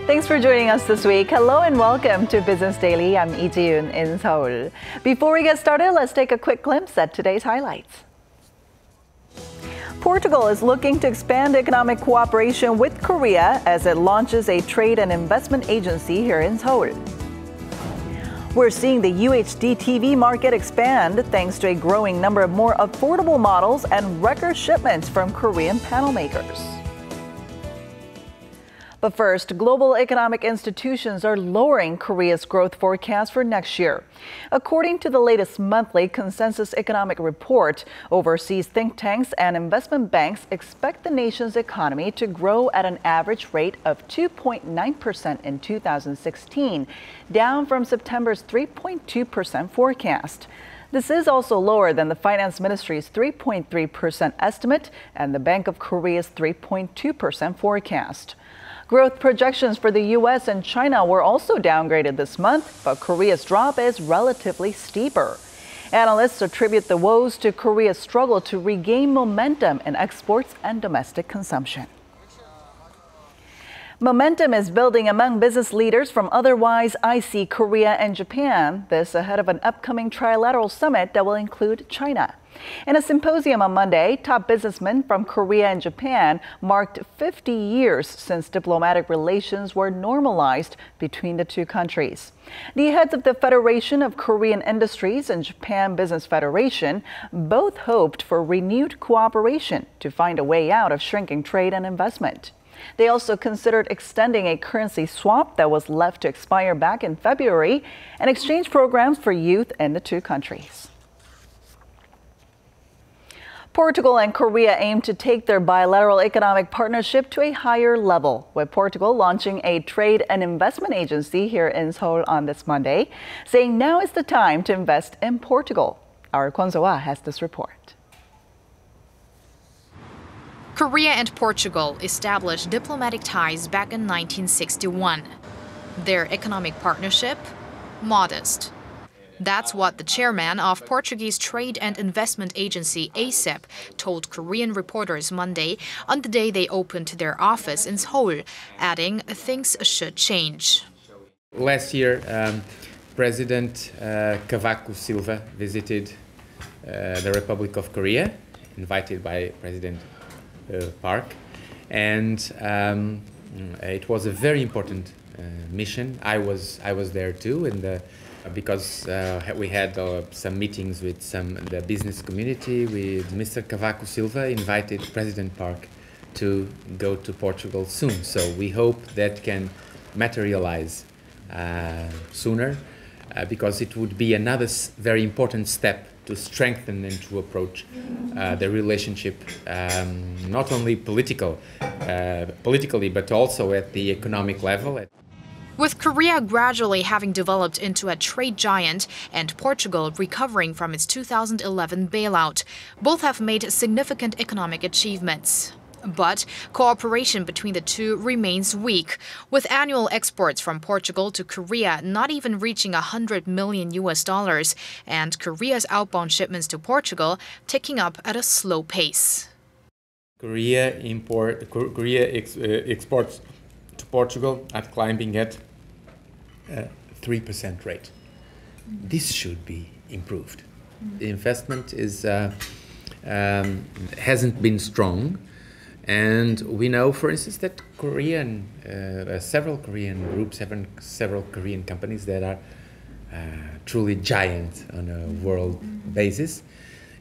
Thanks for joining us this week. Hello and welcome to Business Daily. I'm Lee Ji-yoon in Seoul. Before we get started, let's take a quick glimpse at today's highlights. Portugal is looking to expand economic cooperation with Korea as it launches a trade and investment agency here in Seoul. We're seeing the UHD TV market expand thanks to a growing number of more affordable models and record shipments from Korean panel makers. But first, global economic institutions are lowering Korea's growth forecast for next year. According to the latest monthly consensus economic report, overseas think tanks and investment banks expect the nation's economy to grow at an average rate of 2.9% in 2016, down from September's 3.2% forecast. This is also lower than the Finance Ministry's 3.3% estimate and the Bank of Korea's 3.2% forecast. Growth projections for the U.S. and China were also downgraded this month, but Korea's drop is relatively steeper. Analysts attribute the woes to Korea's struggle to regain momentum in exports and domestic consumption. Momentum is building among business leaders from otherwise icy Korea and Japan, this ahead of an upcoming trilateral summit that will include China. In a symposium on Monday, top businessmen from Korea and Japan marked 50 years since diplomatic relations were normalized between the two countries. The heads of the Federation of Korean Industries and Japan Business Federation both hoped for renewed cooperation to find a way out of shrinking trade and investment. They also considered extending a currency swap that was left to expire back in February and exchange programs for youth in the two countries. Portugal and Korea aim to take their bilateral economic partnership to a higher level, with Portugal launching a trade and investment agency here in Seoul on this Monday, saying now is the time to invest in Portugal. Our Kwon So-ah has this report. Korea and Portugal established diplomatic ties back in 1961. Their economic partnership? Modest. That's what the chairman of Portuguese Trade and Investment Agency, ASEP, told Korean reporters Monday on the day they opened their office in Seoul, adding things should change. Last year, President Cavaco Silva visited the Republic of Korea, invited by President Park, and it was a very important mission. I was there too, because we had some meetings with the business community. With Mr. Cavaco Silva invited President Park to go to Portugal soon. So we hope that can materialize sooner, because it would be another very important step to strengthen and to approach the relationship, not only politically, but also at the economic level. With Korea gradually having developed into a trade giant and Portugal recovering from its 2011 bailout, both have made significant economic achievements. But cooperation between the two remains weak, with annual exports from Portugal to Korea not even reaching $100 million and Korea's outbound shipments to Portugal ticking up at a slow pace. Korea exports to Portugal are climbing at 3% rate. This should be improved. The investment hasn't been strong, and we know, for instance, that several Korean groups, several Korean companies that are truly giant on a world basis.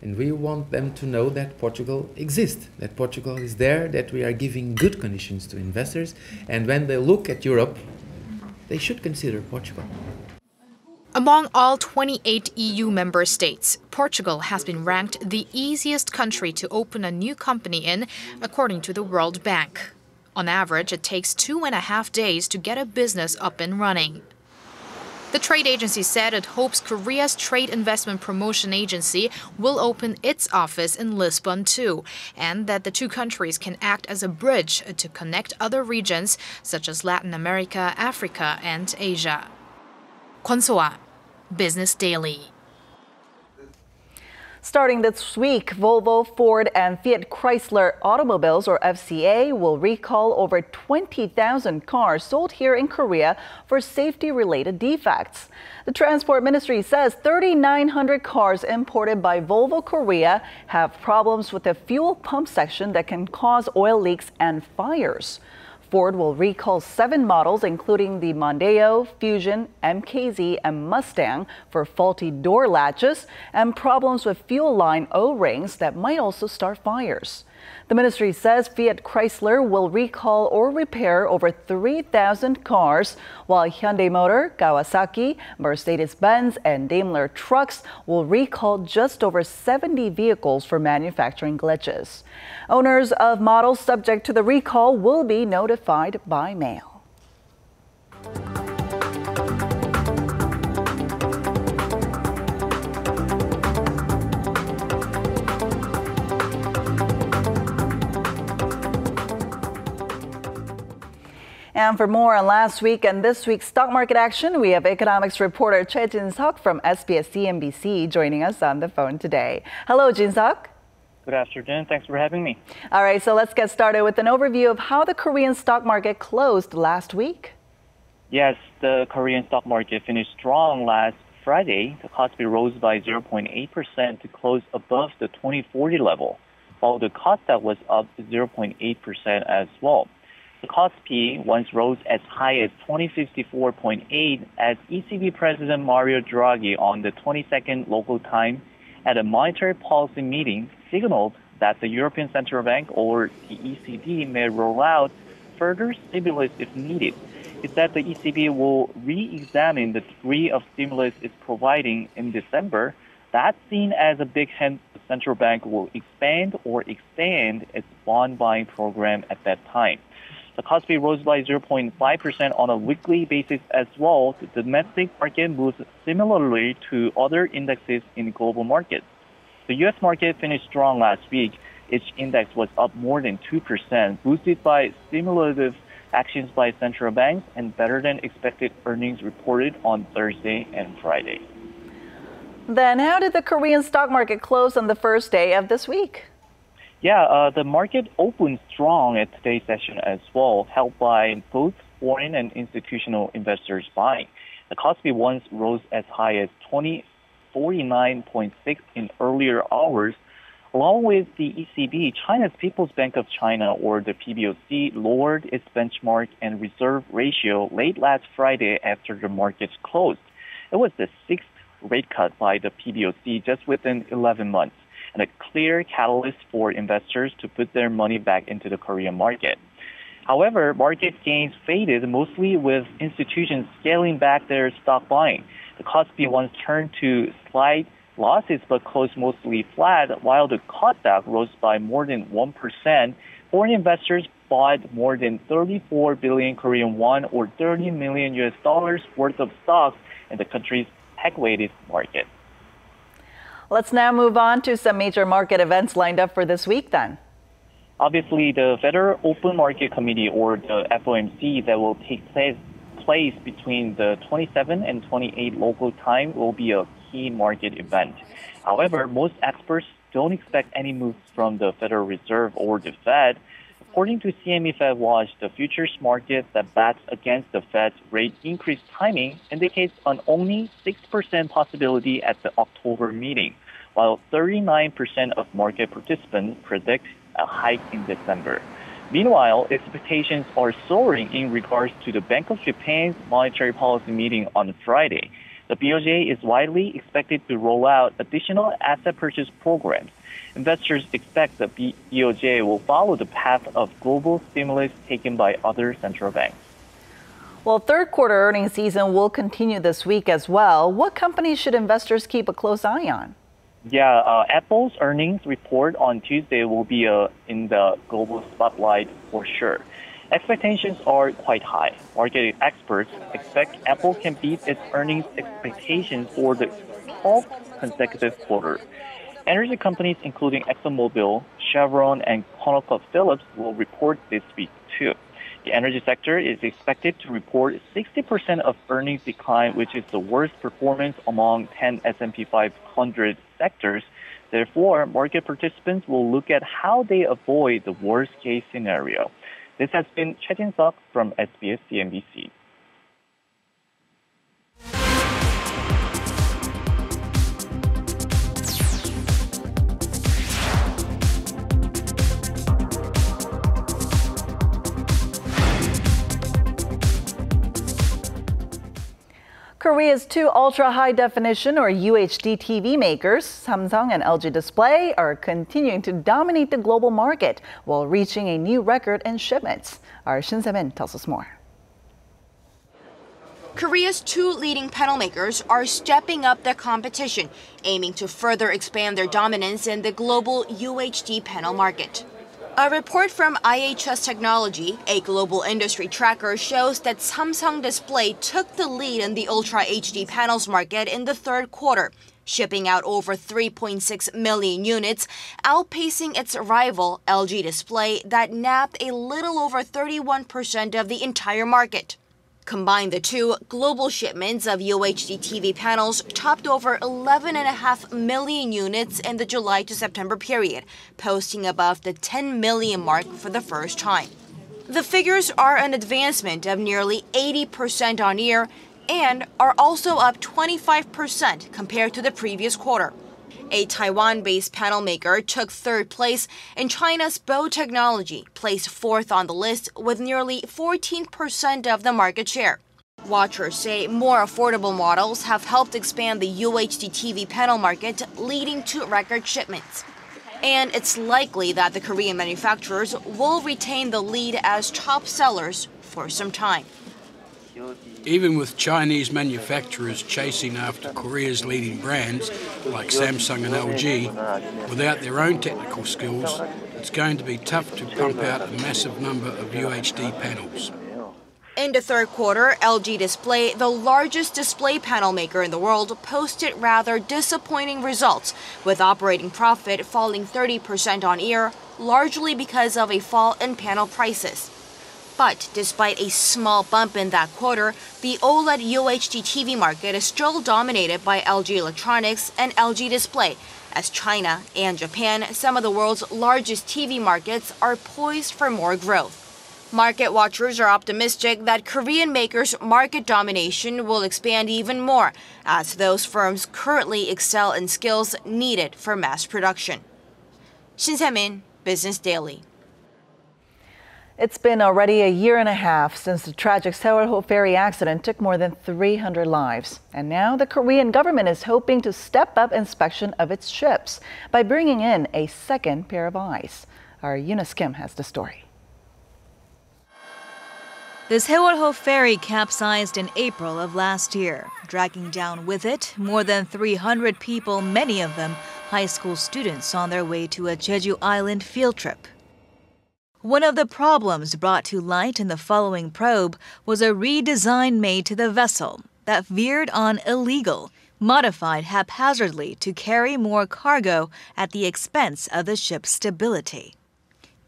And we want them to know that Portugal exists, that Portugal is there, that we are giving good conditions to investors. And when they look at Europe, they should consider Portugal. Among all 28 EU member states, Portugal has been ranked the easiest country to open a new company in, according to the World Bank. On average, it takes 2.5 days to get a business up and running. The trade agency said it hopes Korea's Trade Investment Promotion Agency will open its office in Lisbon too, and that the two countries can act as a bridge to connect other regions such as Latin America, Africa, and Asia. Kwon So-ah, Business Daily. Starting this week, Volvo, Ford, and Fiat Chrysler automobiles, or FCA, will recall over 20,000 cars sold here in Korea for safety-related defects. The Transport Ministry says 3,900 cars imported by Volvo Korea have problems with the fuel pump section that can cause oil leaks and fires. Ford will recall 7 models, including the Mondeo, Fusion, MKZ, and Mustang, for faulty door latches and problems with fuel line O-rings that might also start fires. The ministry says Fiat Chrysler will recall or repair over 3,000 cars, while Hyundai Motor, Kawasaki, Mercedes-Benz, and Daimler Trucks will recall just over 70 vehicles for manufacturing glitches. Owners of models subject to the recall will be notified by mail. And for more on last week and this week's stock market action, we have economics reporter Choi Jin-seok from SBS CNBC joining us on the phone today. Hello, Jin-seok. Good afternoon. Thanks for having me. All right, so let's get started with an overview of how the Korean stock market closed last week. Yes, the Korean stock market finished strong last Friday. The Kospi rose by 0.8% to close above the 2040 level, while the Kosdaq was up 0.8% as well. The Kospi once rose as high as 2054.8 as ECB President Mario Draghi on the 22nd local time at a monetary policy meeting signaled that the European Central Bank, or the ECB, may roll out further stimulus if needed. It said the ECB will re-examine the degree of stimulus it's providing in December. That's seen as a big hint the central bank will expand or extend its bond buying program at that time. The Kospi rose by 0.5% on a weekly basis as well. The domestic market moves similarly to other indexes in global markets. The U.S. market finished strong last week. Its index was up more than 2%, boosted by stimulative actions by central banks and better than expected earnings reported on Thursday and Friday. Then how did the Korean stock market close on the first day of this week? Yeah, the market opened strong at today's session as well, helped by both foreign and institutional investors buying. The Kospi once rose as high as 2049.6 in earlier hours. Along with the ECB, China's People's Bank of China, or the PBOC, lowered its benchmark and reserve ratio late last Friday after the markets closed. It was the 6th rate cut by the PBOC just within 11 months, and a clear catalyst for investors to put their money back into the Korean market. However, market gains faded, mostly with institutions scaling back their stock buying. The Kospi once turned to slight losses but closed mostly flat, while the Kosdaq rose by more than 1%. Foreign investors bought more than 34 billion Korean won, or $30 million worth of stocks in the country's tech-weighted market. Let's now move on to some major market events lined up for this week then. Obviously, the Federal Open Market Committee, or the FOMC, that will take place between the 27 and 28 local time will be a key market event. However, most experts don't expect any moves from the Federal Reserve or the Fed. According to CME Fed Watch, the futures market that bets against the Fed's rate increase timing indicates an only 6% possibility at the October meeting, while 39% of market participants predict a hike in December. Meanwhile, expectations are soaring in regards to the Bank of Japan's monetary policy meeting on Friday. The BOJ is widely expected to roll out additional asset purchase programs. Investors expect the BOJ will follow the path of global stimulus taken by other central banks. Well, third quarter earnings season will continue this week as well. What companies should investors keep a close eye on? Yeah, Apple's earnings report on Tuesday will be in the global spotlight for sure. Expectations are quite high. Market experts expect Apple can beat its earnings expectations for the 12th consecutive quarter. Energy companies including ExxonMobil, Chevron, and ConocoPhillips will report this week too. The energy sector is expected to report 60% of earnings decline, which is the worst performance among 10 S&P 500 sectors. Therefore, market participants will look at how they avoid the worst-case scenario. This has been Choi Jin-seok from SBS CNBC. Korea's two ultra-high-definition or UHD TV makers, Samsung and LG Display, are continuing to dominate the global market while reaching a new record in shipments. Our Shin Se-min tells us more. Korea's two leading panel makers are stepping up their competition, aiming to further expand their dominance in the global UHD panel market. A report from IHS Technology, a global industry tracker, shows that Samsung Display took the lead in the Ultra HD panels market in the third quarter, shipping out over 3.6 million units, outpacing its rival LG Display that nabbed a little over 31% of the entire market. Combine the two, global shipments of UHD TV panels topped over 11.5 million units in the July to September period, posting above the 10 million mark for the first time. The figures are an advancement of nearly 80% on year and are also up 25% compared to the previous quarter. A Taiwan-based panel maker took third place, and China's Bow Technology placed fourth on the list with nearly 14% of the market share. Watchers say more affordable models have helped expand the UHD TV panel market, leading to record shipments. And it's likely that the Korean manufacturers will retain the lead as top sellers for some time. Even with Chinese manufacturers chasing after Korea's leading brands like Samsung and LG, without their own technical skills, it's going to be tough to pump out a massive number of UHD panels. In the third quarter, LG Display, the largest display panel maker in the world, posted rather disappointing results, with operating profit falling 30% on year, largely because of a fall in panel prices. But despite a small bump in that quarter, the OLED UHD TV market is still dominated by LG Electronics and LG Display, as China and Japan, some of the world's largest TV markets, are poised for more growth. Market watchers are optimistic that Korean makers' market domination will expand even more, as those firms currently excel in skills needed for mass production. Shin Se-min, Business Daily. It's been already a year and a half since the tragic Sewol ferry accident took more than 300 lives. And now the Korean government is hoping to step up inspection of its ships by bringing in a second pair of eyes. Our Eunice Kim has the story. The Sewol ferry capsized in April of last year, dragging down with it more than 300 people, many of them high school students on their way to a Jeju Island field trip. One of the problems brought to light in the following probe was a redesign made to the vessel that veered on illegal, modified haphazardly to carry more cargo at the expense of the ship's stability.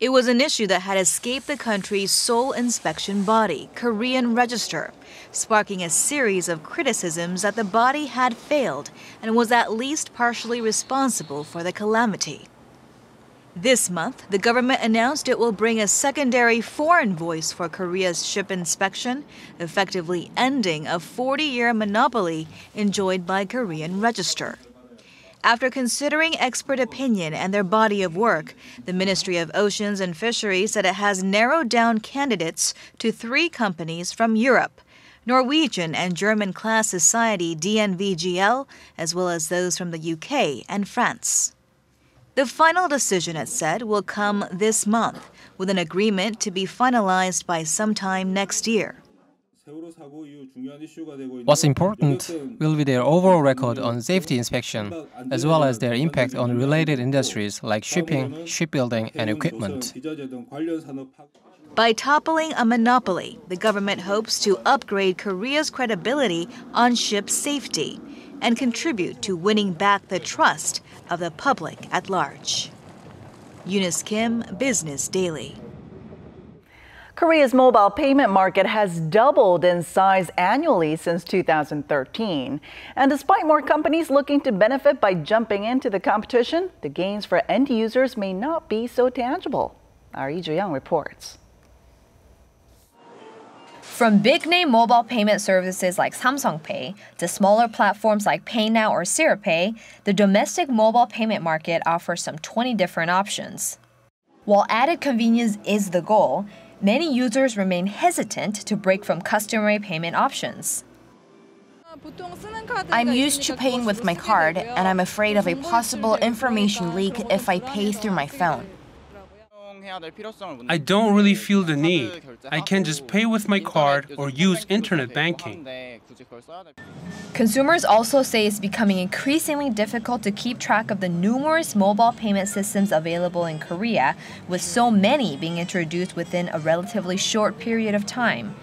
It was an issue that had escaped the country's sole inspection body, Korean Register, sparking a series of criticisms that the body had failed and was at least partially responsible for the calamity. This month, the government announced it will bring a secondary foreign voice for Korea's ship inspection, effectively ending a 40-year monopoly enjoyed by Korean Register. After considering expert opinion and their body of work, the Ministry of Oceans and Fisheries said it has narrowed down candidates to 3 companies from Europe, Norwegian and German class society DNVGL, as well as those from the UK and France. The final decision, it said, will come this month, with an agreement to be finalized by sometime next year. What's important will be their overall record on safety inspection, as well as their impact on related industries like shipping, shipbuilding, and equipment. By toppling a monopoly, the government hopes to upgrade Korea's credibility on ship safety and contribute to winning back the trust of the public at large. Eunice Kim, Business Daily. Korea's mobile payment market has doubled in size annually since 2013. And despite more companies looking to benefit by jumping into the competition, the gains for end users may not be so tangible. Our Lee Joo-young reports. From big-name mobile payment services like Samsung Pay to smaller platforms like PayNow or SiriPay, the domestic mobile payment market offers some 20 different options. While added convenience is the goal, many users remain hesitant to break from customary payment options. I'm used to paying with my card, and I'm afraid of a possible information leak if I pay through my phone. I don't really feel the need. I can just pay with my card or use internet banking. Consumers also say it's becoming increasingly difficult to keep track of the numerous mobile payment systems available in Korea, with so many being introduced within a relatively short period of time.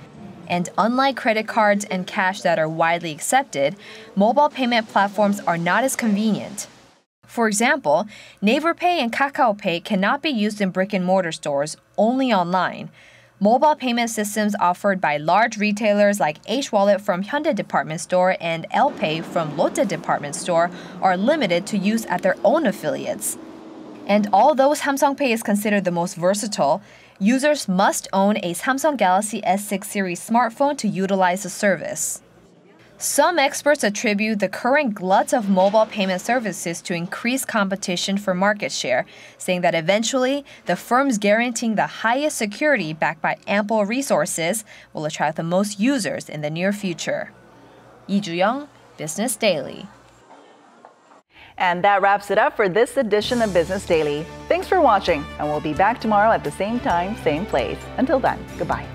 And unlike credit cards and cash that are widely accepted, mobile payment platforms are not as convenient. For example, Naver Pay and Kakao Pay cannot be used in brick-and-mortar stores, only online. Mobile payment systems offered by large retailers like H-Wallet from Hyundai Department Store and L-Pay from Lotte Department Store are limited to use at their own affiliates. And although Samsung Pay is considered the most versatile, users must own a Samsung Galaxy S6 series smartphone to utilize the service. Some experts attribute the current glut of mobile payment services to increased competition for market share, saying that eventually, the firms guaranteeing the highest security backed by ample resources will attract the most users in the near future. Lee Joo-young, Business Daily. And that wraps it up for this edition of Business Daily. Thanks for watching, and we'll be back tomorrow at the same time, same place. Until then, goodbye.